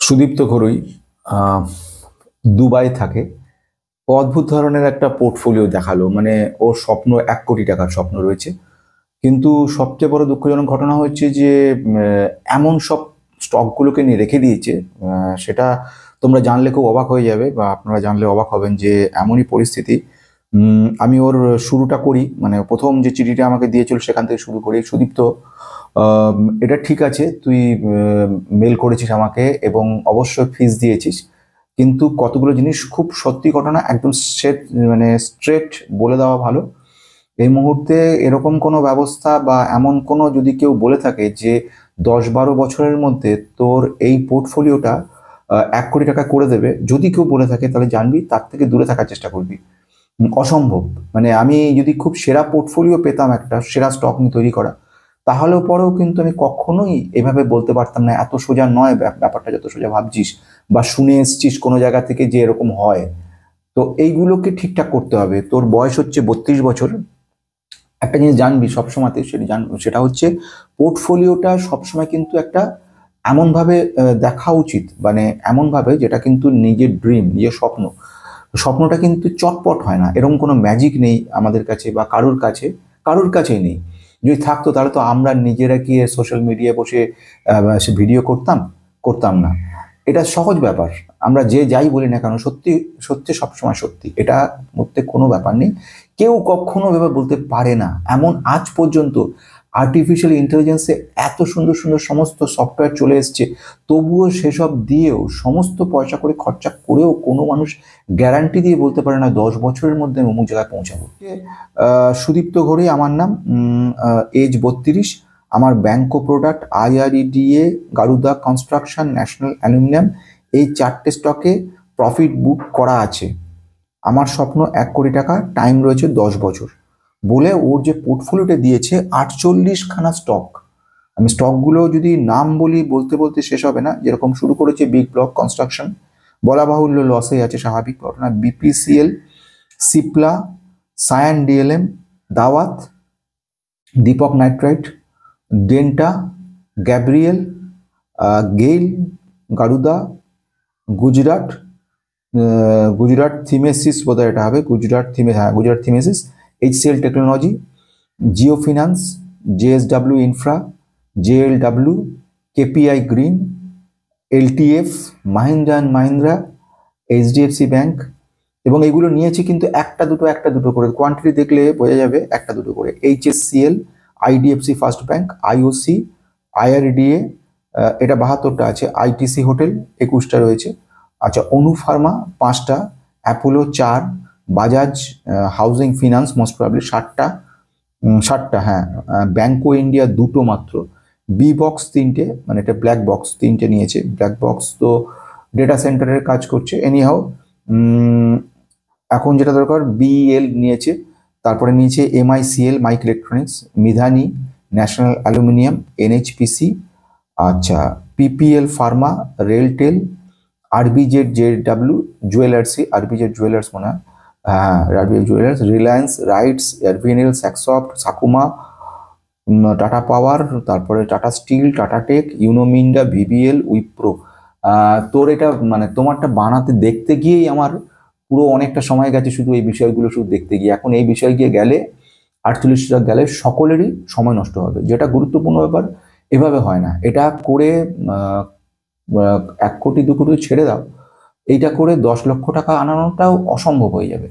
সুদীপ্ত ঘরুই আহ, Dubai থাকে। ও অদ্ভুত ধরনের একটা পোর্টফোলিও দেখালো, মানে ওর স্বপ্ন 1 কোটি টাকার স্বপ্ন রয়েছে। কিন্তু সবচেয়ে বড় দুঃখজনক ঘটনা হচ্ছে যে এমন সব স্টকগুলোকে নিয়ে রেখে দিয়েছে। সেটা তোমরা জানলে খুব অবাক হয়ে যাবে, বা আপনারা জানলে অবাক হবেন যে এমনই পরিস্থিতি। আমি ওর শুরুটা করি, মানে প্রথম যে চিঠিটা আমাকে দিয়েছিল সেখান থেকে শুরু করি। সুদীপ্ত, আহ, এটা ঠিক আছে, তুই মেল করেছিস আমাকে এবং অবশ্যই ফিস দিয়েছিস, কিন্তু কতগুলো জিনিস খুব সত্যি ঘটনা একদম মানে স্ট্রেট বলে দেওয়া ভালো। এই মুহূর্তে এরকম কোনো ব্যবস্থা বা এমন কোনো যদি কেউ বলে থাকে যে 10-12 বছরের মধ্যে তোর এই পোর্টফোলিওটা 1 কোটি টাকা করে দেবে, যদি কেউ বলে থাকে তাহলে জানবি তার থেকে দূরে থাকার চেষ্টা করবি। অসম্ভব। মানে আমি যদি খুব সেরা পোর্টফোলিও পেতাম, একটা সেরা স্টক নিয়ে তৈরি করা, তাহলেও পরেও কিন্তু আমি কখনোই এভাবে বলতে পারতাম না। এত সোজা নয় ব্যাপারটা, যত সোজা ভাবছিস বা শুনে এসছিস কোনো জায়গা থেকে যে এরকম হয়। তো এইগুলোকে ঠিকঠাক করতে হবে। তোর বয়স হচ্ছে 32 বছর। একটা জিনিস জানবি সবসময়তে, সেটা হচ্ছে পোর্টফোলিওটা সবসময় কিন্তু একটা এমনভাবে দেখা উচিত, মানে এমনভাবে যেটা কিন্তু নিজের ড্রিম, নিজের স্বপ্নটা কিন্তু চটপট হয় না। এরকম কোনো ম্যাজিক নেই আমাদের কাছে বা কারোর কাছেই নেই। যদি থাকতো তাহলে তো আমরা নিজেরা কি সোশ্যাল মিডিয়ায় বসে ভিডিও করতাম না। এটা সহজ ব্যাপার। আমরা যে যাই বলি না কেন, সত্যি সত্যি সবসময় সত্যি, এটা মধ্যে কোনো ব্যাপার নেই। কেউ কখনো এভাবে বলতে পারে না। এমন আজ পর্যন্ত আর্টিফিশিয়াল ইন্টেলিজেন্সে এত সুন্দর সুন্দর সমস্ত সফটওয়্যার চলে এসছে, তবুও সেসব দিয়েও, সমস্ত পয়সা করে খরচা করেও কোনো মানুষ গ্যারান্টি দিয়ে বলতে পারে না 10 বছরের মধ্যে আমি অমুক জায়গায় পৌঁছাবো। সুদীপ্ত ঘড়ি আমার নাম। এজ 32। আমার Banquo product, IREDA, গারুদা construction, national aluminium, এই 4টে স্টকে প্রফিট বুক করা আছে। আমার স্বপ্ন 1 কোটি টাকা, টাইম রয়েছে 10 বছর। বলে ওর যে পোর্টফোলিওটা দিয়েছে 48খানা স্টক। আমি স্টকগুলো যদি নাম বলি, বলতে বলতে শেষ হবে না। যেরকম শুরু করেছে বিগ ব্লক কনস্ট্রাকশন, বলা বাহুল্য লসে আছে, স্বাভাবিক ঘটনা। BPCL, Cipla, Cyient DLM, Daawat, Deepak nitrite, Denta, Gabriel, GAIL, Garuda, Gujarat, Gujarat Themis বোধহয় এটা হবে, Gujarat Themis, HCL technology, Jio finance, JSW infra, JLW, KPI green, LTF, Mahindra and Mahindra, HDFC bank. এবং এগুলো নিয়েছি কিন্তু একটা দুটো করে, কোয়ান্টিটি দেখলে বোঝা যাবে, একটা দুটো করে। HSCL, IDFC first bank, IOC, IRDA, এটা 72টা আছে। ITC হোটেল 21টা রয়েছে। আচ্ছা, অনু ফার্মা 5টা, Apollo 4, Bajaj housing finance most probably 60টা, 60টা, হ্যাঁ। ব্যাংকো ইন্ডিয়া 2টো মাত্র। বি বক্স 3টে, মানে এটা ব্ল্যাক বক্স 3টে নিয়েছে। ব্ল্যাক বক্স তো ডেটা সেন্টারের কাজ করছে। এনিহাও এখন যেটা দরকার, BEL নিয়েছে। তারপরে নিয়েছে MICL, MIC electronics, Midhani, national aluminium, NHPC, আচ্ছা, PPL ফার্মা, রেলটেল, RBZ-JW জুয়েলার্সি, RBZ জুয়েলার্স মনে হয়, হ্যাঁ, RBZ jewellers, Reliance, RITES, RVNL, Saksoft, Sakuma, Tata power, তারপরে Tata steel, Tata tech, Unominda, VBL, Wipro. তোর এটা মানে তোমারটা বানাতে দেখতে গিয়েই আমার পুরো অনেকটা সময় গেছে, শুধু এই বিষয়গুলো শুধু দেখতে গিয়ে। এখন এই বিষয় গিয়ে গেলে 48টা গেলে সকলেরই সময় নষ্ট হবে, যেটা গুরুত্বপূর্ণ ব্যাপার। এভাবে হয় না। এটা করে 1 কোটি 2 কোটি ছেড়ে দাও, এইটা করে 10 লক্ষ টাকা আনানোটাও অসম্ভব হয়ে যাবে।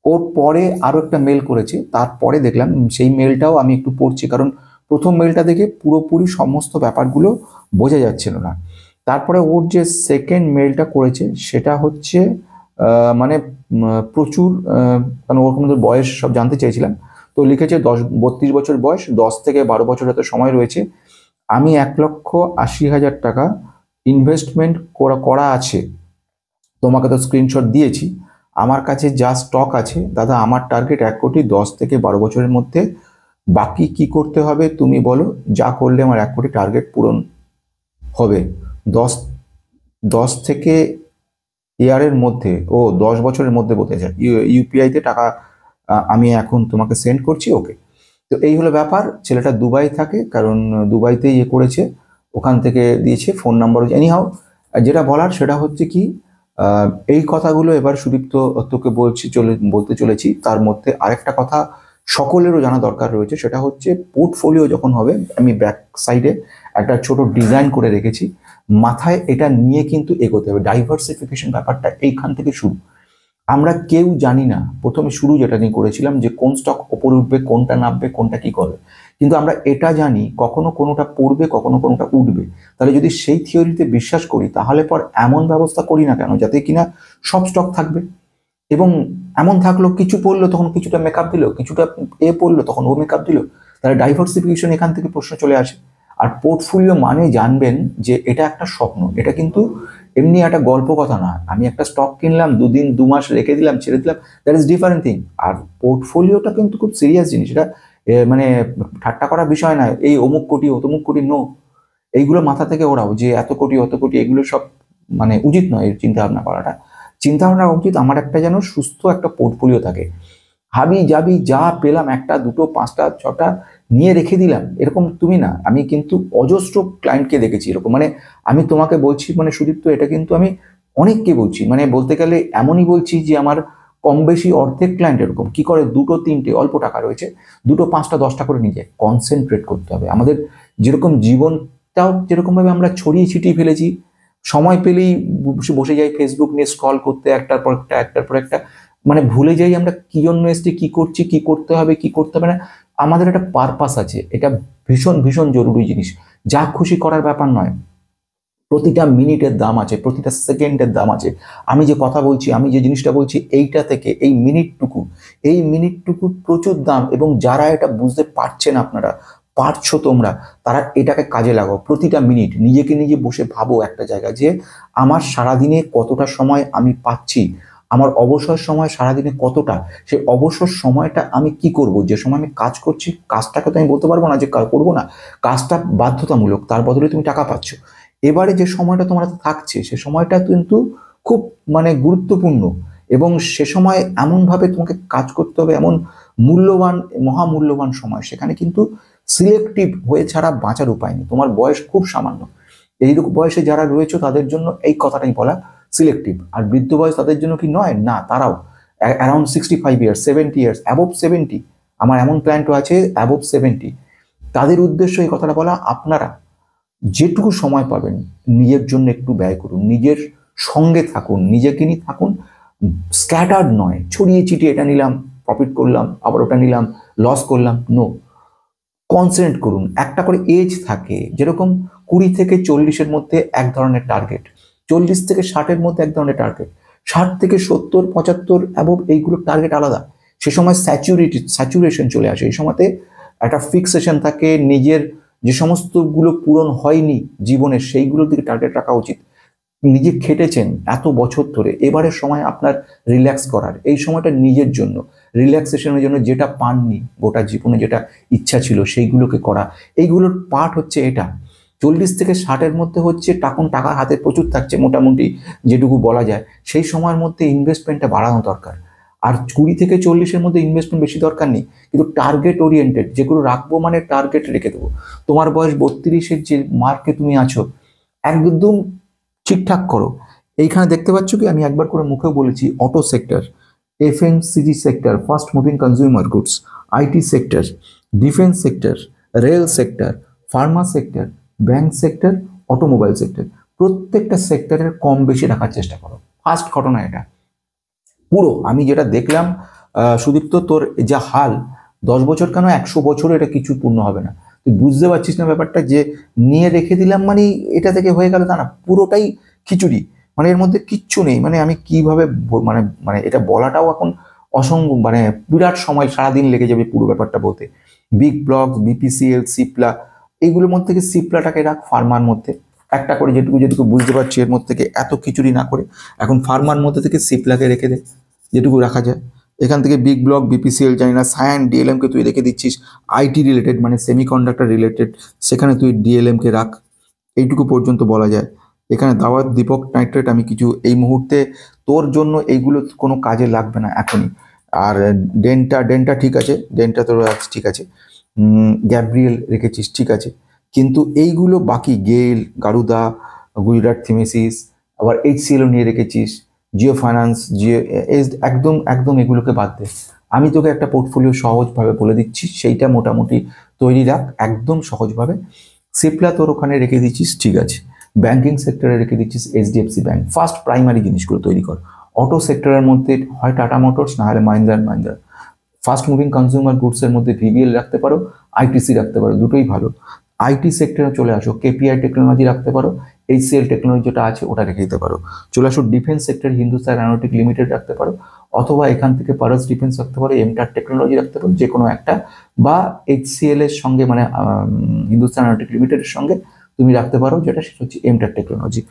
ওর পরে আরো একটা মেল করেছে, তারপরে দেখলাম সেই মেলটাও আমি একটু পড়ছি, কারণ প্রথম মেলটা দেখে পুরোপুরি সমস্ত ব্যাপারগুলো বোঝা যাচ্ছিল না। তারপরে ওর যে সেকেন্ড মেলটা করেছে সেটা হচ্ছে মানে প্রচুর, কারণ ওর কোনো বয়স সব জানতে চাইছিলাম। তো লিখেছে 32 বছর বয়স, 10 থেকে 12 বছর হাতে সময় রয়েছে। আমি 1,80,000 টাকা ইনভেস্টমেন্ট করা আছে। তোমাকে তো স্ক্রিনশট দিয়েছি। আমার কাছে যা স্টক আছে দাদা, আমার টার্গেট 1 কোটি, 10 থেকে 12 বছরের মধ্যে। বাকি কি করতে হবে তুমি বলো, যা করলে আমার 1 কোটি টার্গেট পূরণ হবে। দশ 10 থেকে ইয়ারের মধ্যে, 10 বছরের মধ্যে বলতে চাই। UPI-তে টাকা আমি এখন তোমাকে সেন্ড করছি, ওকে। তো এই হলো ব্যাপার। ছেলেটা দুবাই থাকে, কারণ দুবাইতে ইয়ে করেছে, ওখান থেকে দিয়েছে ফোন নাম্বার। এনিহাও আর যেটা বলার সেটা হচ্ছে কি, এই কথাগুলো এবার সুদীপ্ত তোকে বলতে চলেছি। তার মধ্যে আরেকটা কথা সকলেরও জানা দরকার রয়েছে, সেটা হচ্ছে পোর্টফোলিও যখন হবে, আমি ব্যাক সাইডে একটা ছোট ডিজাইন করে রেখেছি, মাথায় এটা নিয়ে কিন্তু এগোতে হবে। ডাইভার্সিফিকেশন ব্যাপারটা এইখান থেকে শুরু। আমরা কেউ জানি না প্রথমে শুরু যেটা নিয়ে করেছিলাম যে কোন স্টক ওপরে উঠবে, কোনটা নামবে, কোনটা কি করবে, কিন্তু আমরা এটা জানি কখনো কোনোটা পড়বে, কখনো কোনোটা উঠবে। তাহলে যদি সেই থিওরিতে বিশ্বাস করি, তাহলে পর এমন ব্যবস্থা করি না কেন যাতে কিনা সব স্টক থাকবে, এবং এমন থাকলো কিছু পড়লো তখন কিছুটা মেকআপ দিল, কিছুটা পড়লো তখন ও মেকআপ দিল। তাহলে ডাইভার্সিফিকেশন এখান থেকে প্রশ্ন চলে আসে। আর পোর্টফোলিও মানে জানবেন যে এটা একটা স্বপ্ন, এটা কিন্তু এমনি একটা গল্প কথা না। আমি একটা স্টক কিনলাম, 2 দিন 2 মাস রেখে দিলাম, ছেড়ে দিলাম, দ্যাট ইজ ডিফারেন্ট থিং। আর পোর্টফোলিওটা কিন্তু খুব সিরিয়াস জিনিস, এটা মানে ঠাট্টা করার বিষয় না, এই অমুক কোটি অতমুক কোটি, নো। এইগুলো মাথা থেকে ওরাও যে এত কোটি অত কোটি, এগুলো সব মানে উচিত নয় এই চিন্তা ভাবনা করাটা। চিন্তা ভাবনা উচিত আমার একটা যেন সুস্থ একটা পোর্টফোলিও থাকে। হাবি জাবি যা পেলাম, 1টা 2টো 5টা 6টা নিয়ে রেখে দিলাম, এরকম তুমি না। আমি কিন্তু অজস্র ক্লায়েন্টকে দেখেছি এরকম, মানে আমি তোমাকে বলছি মানে সুদীপ্ত, এটা কিন্তু আমি অনেককে বলছি, মানে বলতে গেলে এমনই বলছি যে আমার কম বেশি অর্ধেক ক্লায়েন্ট এরকম কি করে, 2টো 3টে অল্প টাকা রয়েছে, 2টো 5টা 10টা করে নিয়ে যায়। কনসেন্ট্রেট করতে হবে। আমাদের যেরকম জীবনটাও যেরকমভাবে আমরা ছড়িয়ে ছিটিয়ে ফেলেছি, সময় পেলেই বসে যাই ফেসবুক নিয়ে স্ক্রল করতে, একটার পর একটা একটার পর একটা, মানে ভুলে যাই আমরা কি জন্য এসছি, কি করছি, কি করতে হবে, কি করতে হবে না। আমাদের একটা পারপাস আছে, এটা ভীষণ ভীষণ জরুরি জিনিস। যা খুশি করার ব্যাপার নয়, প্রতিটা মিনিটের দাম আছে, প্রতিটা সেকেন্ডের দাম আছে। আমি যে কথা বলছি, আমি যে জিনিসটা বলছি, এইটা থেকে এই মিনিটটুকু প্রচুর দাম। এবং যারা এটা বুঝতে পারছেন, আপনারা পারছো তোমরা, তারা এটাকে কাজে লাগাও। প্রতিটা মিনিট নিজেকে নিজে বসে ভাবো একটা জায়গায় যে আমার সারাদিনে কতটা সময় আমি পাচ্ছি, আমার অবসর সময় সারাদিনে কতটা, সেই অবসর সময়টা আমি কি করব। যে সময় আমি কাজ করছি, কাজটাকে তো আমি বলতে পারবো না যে করবো না, কাজটা বাধ্যতামূলক, তার বদলে তুমি টাকা পাচ্ছ। এবারে যে সময়টা তোমার হাতে থাকছে, সে সময়টা কিন্তু খুব মানে গুরুত্বপূর্ণ, এবং সে সময় এমনভাবে তোমাকে কাজ করতে হবে, এমন মূল্যবান, মহামূল্যবান সময়। সেখানে কিন্তু সিলেক্টিভ হয়ে ছাড়া বাঁচার উপায় নেই। তোমার বয়স খুব সামান্য, এইরকম বয়সে যারা রয়েছে তাদের জন্য এই কথাটাই বলা, সিলেক্টিভ। আর বৃদ্ধ বয়স তাদের জন্য কি নয়, না, তারাও অ্যারাউন্ড 65 ইয়ার্স, 70 ইয়ার্স, অ্যাবভ 70। আমার এমন ক্লায়েন্টও আছে অ্যাবভ 70। তাদের উদ্দেশ্য এই কথাটা বলা, আপনারা যেটুকু সময় পাবেন নিজের জন্য একটু ব্যয় করুন, নিজের সঙ্গে থাকুন, নিজেকে নিয়ে থাকুন। স্ক্যাটার্ড নয়, ছড়িয়ে ছিটিয়ে এটা নিলাম প্রফিট করলাম, আবার ওটা নিলাম লস করলাম, নো। কনসেন্ট্রেট করুন। একটা করে এজ থাকে, যেরকম 20 থেকে 40-এর মধ্যে এক ধরনের টার্গেট, 40 থেকে 60-এর মধ্যে এক ধরনের টার্গেট, 60 থেকে 70 75 অ্যাবভ এইগুলোর টার্গেট আলাদা। সে সময় স্যাচুরেশন চলে আসে। এই সময়তে একটা ফিক্সেশন থাকে, নিজের যে সমস্তগুলো পূরণ হয়নি জীবনের, সেইগুলোর দিকে টার্গেট রাখা উচিত। নিজে খেটেছেন এত বছর ধরে, এবারের সময় আপনার রিল্যাক্স করার, এই সময়টা নিজের জন্য, রিল্যাক্সেশনের জন্য, যেটা পাননি গোটা জীবনে, যেটা ইচ্ছা ছিল সেইগুলোকে করা। এইগুলোর পার্ট হচ্ছে এটা। 40 থেকে 60-এর মধ্যে হচ্ছে টাকা হাতে প্রচুর থাকছে, মোটামুটি যেটুকু বলা যায়, সেই সময়ের মধ্যে ইনভেস্টমেন্টটা বাড়ানো দরকার। আর 20 থেকে 40-এর মধ্যে ইনভেস্টমেন্ট বেশি দরকার নেই, কিন্তু টার্গেট ওরিয়েন্টেড যেগুলো রাখবো, মানে টার্গেট রেখে দেবো। তোমার বয়স 32-এর যে মার্কে তুমি আছো, একদম ঠিকঠাক করো। এইখানে দেখতে পাচ্ছ কি, আমি একবার করে মুখেও বলেছি, auto sector, FMCG sector, fast moving consumer goods, IT sector, defence sector, rail sector, Pharma sector, bank sector, automobile sector, প্রত্যেকটা সেক্টরের কম বেশি রাখার চেষ্টা করো। ফার্স্ট ঘটনা এটা। পুরো আমি যেটা দেখলাম সুদীপ্ত, তোর যা হাল, 10 বছর কেন 100 বছরও এটা কিছু পূর্ণ হবে না। তুই বুঝতে পারছিস না ব্যাপারটা, যে নিয়ে রেখে দিলাম মানে এটা থেকে হয়ে গেল তা না, পুরোটাই খিচুড়ি, মানে এর মধ্যে কিচ্ছু নেই। মানে আমি কিভাবে মানে মানে এটা বলাটাও এখন অসম্ভব, মানে বিরাট সময় সারাদিন লেগে যাবে পুরো ব্যাপারটা বলতে। বিগ ব্লক, বিপিসিএল, সিপ্লা, এইগুলোর মধ্যে থেকে সিপ্লাটাকে রাখ ফার্মার মধ্যে, একটা করে যেটুকু যেটুকু বুঝতে পারছি এর মধ্যে থেকে এত খিচুড়ি না করে এখন ফার্মার মধ্যে থেকে সিপ্লাকে রেখে দে, যেটুকু রাখা যায়। এখান থেকে বিগ ব্লক, বিপিসিএল জানি না, সায়ান, ডিএলএমকে তুই রেখে দিচ্ছিস। আইটি রিলেটেড মানে সেমিকন্ডাক্টর রিলেটেড, সেখানে তুই ডিএলএমকে রাখ, এইটুকু পর্যন্ত বলা যায়। এখানে দাওয়াত, দীপক নাইট্রেট আমি কিছু এই মুহূর্তে তোর জন্য এইগুলো কোনো কাজে লাগবে না এখনই। আর ডেন্টা ঠিক আছে, ডেন্টা তোর ঠিক আছে, গ্যাব্রিয়েল রেখেছিস ঠিক আছে, কিন্তু এইগুলো বাকি, গেল, গারুদা, গুজরাট থিমেসিস, আবার HCLও নিয়ে রেখেছিস, জিও ফাইন্যান্স, জিও একদম একদম এগুলোকে বাদ দে। আমি তোকে একটা পোর্টফোলিও সহজভাবে বলে দিচ্ছি, সেইটা মোটামুটি তৈরি রাখ একদম সহজভাবে। সিপলা তোর ওখানে রেখে দিচ্ছিস, ঠিক আছে। ব্যাংকিং সেক্টরে রেখে দিচ্ছিস HDFC ব্যাংক। ফার্স্ট প্রাইমারি জিনিসগুলো তৈরি কর। অটো সেক্টরের মধ্যে হয় টাটা মোটরস, না হলে Mahindra and Mahindra. Fast moving consumer গুডসের মধ্যে VBL রাখতে পারো, ITC রাখতে পারো, দুটোই ভালো। আইটি সেক্টরে চলে আসো, KPI টেকনোলজি রাখতে পারো, HCL টেকনোলজি যেটা আছে ওটা রেখে দিতে পারো। চলে আসো defence sector, Hindustan aeronautic limited রাখতে পারো, অথবা এখান থেকে পারস ডিফেন্স রাখতে পারো, এমটার টেকনোলজি রাখতে পারো, যে কোনো একটা। বা HCL এর সঙ্গে মানে হিন্দুস্তান অ্যারোনটিক লিমিটেডের সঙ্গে তুমি রাখতে পারো, যেটা সেটা হচ্ছে এমটার টেকনোলজি।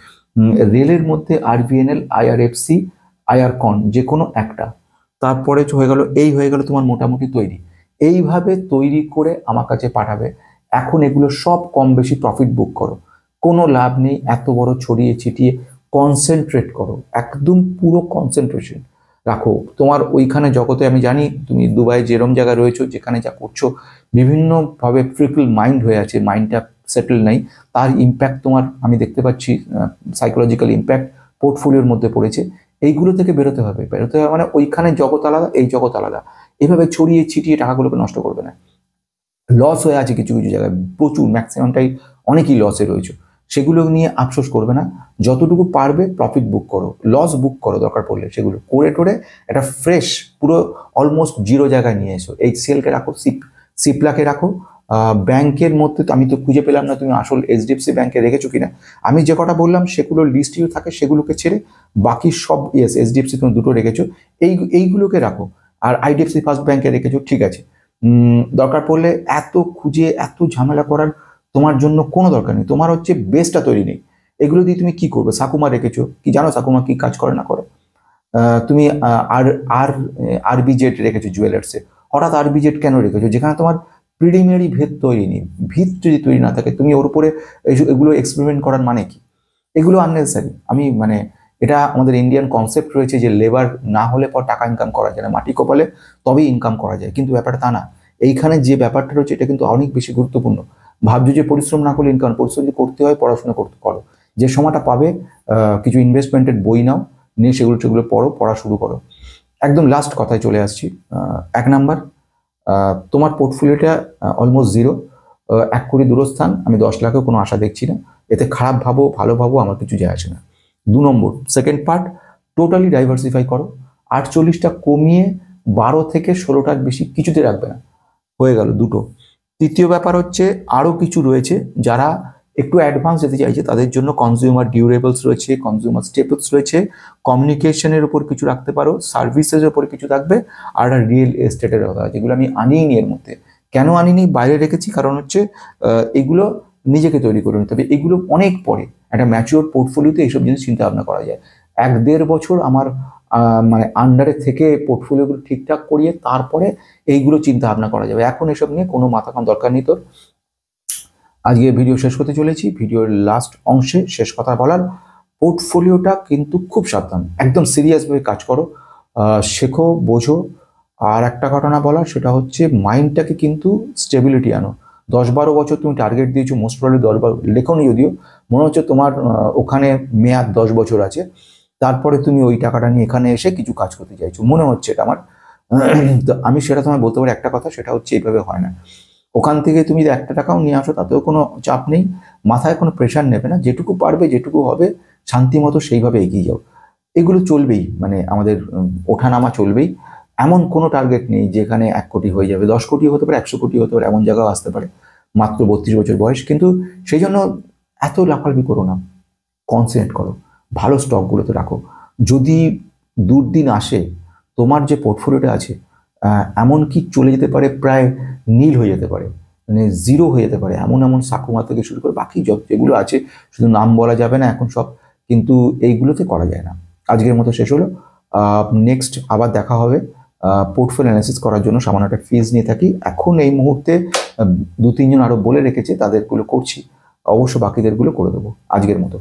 রেলের মধ্যে RVNL, IRFC, IRCON, যে কোনো একটা। তারপরে হয়ে গেল, এই হয়ে গেল তোমার মোটামুটি তৈরি। এইভাবে তৈরি করে আমার কাছে পাঠাবে। এখন এগুলো সব কম বেশি প্রফিট বুক করো, কোনো লাভ নেই এত বড় ছড়িয়ে ছিটিয়ে। কনসেন্ট্রেট করো, একদম পুরো কনসেন্ট্রেশন রাখো তোমার ওইখানে জগতে। আমি জানি তুমি দুবাই যেরম জায়গায় রয়েছো, যেখানে যা করছো বিভিন্নভাবে ট্রিকল মাইন্ড হয়ে আছে, মাইন্ডটা সেটেল নাই, তার ইম্প্যাক্ট তোমার আমি দেখতে পাচ্ছি, সাইকোলজিক্যাল ইম্প্যাক্ট পোর্টফোলিওর মধ্যে পড়েছে। এইগুলো থেকে বেরোতে হবে মানে ওইখানে জগৎ আলাদা, এই জগৎ আলাদা। এভাবে ছড়িয়ে ছিটিয়ে টাকাগুলোকে নষ্ট করবে না। লস হয়ে আছে কিছু কিছু জায়গায়, প্রচুর, ম্যাক্সিমামটাই অনেকই লসে রয়েছে, সেগুলো নিয়ে আফসোস করবে না। যতটুকু পারবে প্রফিট বুক করো, লস বুক করো দরকার পড়লে, সেগুলো করে টোরে একটা ফ্রেশ পুরো অলমোস্ট জিরো জায়গায় নিয়ে এসো। HCLকে রাখো, সিপলাকে রাখো। ব্যাংকের মধ্যে আমি তো খুঁজে পেলাম না তুমি আসল HDFC ব্যাংকে রেখেছো কিনা। আমি যে কটা বললাম সেগুলো লিস্টেও থাকে, সেগুলোকে ছেড়ে বাকি সব HDFC তুমি দুটো রেখেছো, এইগুলোকে রাখো। আর IDFC ফার্স্ট ব্যাংকে রেখেছো, ঠিক আছে। দরকার পড়লে এত খুঁজে এত ঝামেলা করার তোমার জন্য কোনো দরকার নেই। তোমার হচ্ছে বেসটা তৈরি নেই, এগুলো দিয়ে তুমি কি করবে? সাকুমা রেখেছো, কি জানো সাকুমা কি কাজ করে না করে? তুমি আর আর RBZ রেখেছো জুয়েলার্সে। হঠাৎ RBZ কেন রেখেছো, যেখানে তোমার প্রিলিমিনারি ভিত তৈরি নেই? ভিত যদি তৈরি না থাকে তুমি ওর উপরে এগুলো এক্সপেরিমেন্ট করার মানে কি? এগুলো আননেসেসারি। আমি মানে এটা আমাদের ইন্ডিয়ান কনসেপ্ট রয়েছে যে লেবার না হলে পর টাকা ইনকাম করা যায় না, মাটি কপালে তবেই ইনকাম করা যায়, কিন্তু ব্যাপারটা তা না। এইখানে যে ব্যাপারটা রয়েছে এটা কিন্তু অনেক বেশি গুরুত্বপূর্ণ। ভাবছো যে পরিশ্রম না করলে ইনকাম, পরিশ্রম যদি করতে হয় পড়াশোনা করো, যে সময়টা পাবে কিছু ইনভেস্টমেন্টের বই নাও, নিয়ে সেগুলো পড়া শুরু করো। একদম লাস্ট কথায় চলে আসছি। 1 নাম্বার, তোমার পোর্টফোলিওটা অলমোস্ট জিরো, 1 কোটি দূরস্থান। আমি 10 লাখেও কোনো আশা দেখছি না, এতে খারাপ ভাবো ভালো ভাবো আমার কিছু যায় আসে না। 2 নম্বর, সেকেন্ড পার্ট, টোটালি ডাইভার্সিফাই করো। 48টা কমিয়ে 12 থেকে 16টার বেশি কিছুতে রাখবে না, হয়ে গেল দুটো। তৃতীয় ব্যাপার হচ্ছে আরও কিছু রয়েছে, যারা একটু অ্যাডভান্স যেতে চাইছে তাদের জন্য কনজিউমার ডিউরেবলস রয়েছে, কনজিউমার স্টেপলস রয়েছে, কমিউনিকেশনের উপর কিছু রাখতে পারো, সার্ভিসের উপর কিছু থাকবে, আর রিয়েল এস্টেটের কথা, যেগুলো আমি আনিনি এর মধ্যে। কেন আনিনি, বাইরে রেখেছি, কারণ হচ্ছে এগুলো নিজেকে তৈরি করে নিতে হবে। এগুলো অনেক পরে একটা ম্যাচিওর পোর্টফোলিওতে এইসব জিনিস চিন্তা ভাবনা করা যায়। 1-1.5 বছর আমার মানে আন্ডারে থেকে পোর্টফোলিওগুলো ঠিকঠাক করিয়ে তারপরে এইগুলো চিন্তা ভাবনা করা যাবে। এখন এসব নিয়ে কোনো মাথা কাম দরকার নেই তোর। আজকে ভিডিও শেষ করতে চলেছি। ভিডিওর লাস্ট অংশে শেষ কথা বলার, পোর্টফোলিওটা কিন্তু খুব সাবধান, একদম সিরিয়াসভাবে কাজ করো, শেখো, বোঝো। আর একটা ঘটনা বলার, সেটা হচ্ছে মাইন্ডটাকে কিন্তু স্টেবিলিটি আনো। 10-12 বছর তুমি টার্গেট দিয়েছো, মোস্ট প্রবলি 10-12 লেখনি, যদিও মনে হচ্ছে তোমার ওখানে মেয়াদ 10 বছর আছে। তারপরে তুমি ওই টাকাটা নিয়ে এখানে এসে কিছু কাজ করতে চাইছো, মনে হচ্ছে এটা আমার। তো আমি সেটা তোমায় বলতে পারি একটা কথা, সেটা হচ্ছে এইভাবে হয় না। ওখান থেকে তুমি 1 টাকাও নিয়ে আসো, তাতেও কোনো চাপ নেই, মাথায় কোনো প্রেশার নেবে না। যেটুকু পারবে, যেটুকু হবে শান্তি মতো সেইভাবে এগিয়ে যাও। এগুলো চলবেই, মানে আমাদের ওঠানামা চলবেই। এমন কোনো টার্গেট নেই যেখানে 1 কোটি হয়ে যাবে, 10 কোটি হতে পারে, 100 কোটি হতে পারে, এমন জায়গাও আসতে পারে। মাত্র 32 বছর বয়স, কিন্তু সেই জন্য এত লাফালাফি করো না, কনসেন্ট্রেট করো, ভালো স্টকগুলোতে রাখো। যদি দুর্দিন আসে, তোমার যে পোর্টফোলিওটা আছে এমনকি চলে যেতে পারে, প্রায় নীল হয়ে যেতে পারে, মানে জিরো হয়ে যেতে পারে, এমন সাকুমা থেকে শুরু করে বাকি যেগুলো আছে, শুধু নাম বলা যাবে না এখন সব, কিন্তু এইগুলোতে করা যায় না। আজকের মতো শেষ হলো। নেক্সট আবার দেখা হবে। পোর্টফোলিও অ্যানালিসিস করার জন্য সামান্য একটা ফিজ নিয়ে থাকি। এখন এই মুহূর্তে 2-3 জন আরও বলে রেখেছে, তাদেরগুলো করছি, অবশ্য বাকিদেরগুলো করে দেবো আজকের মতো।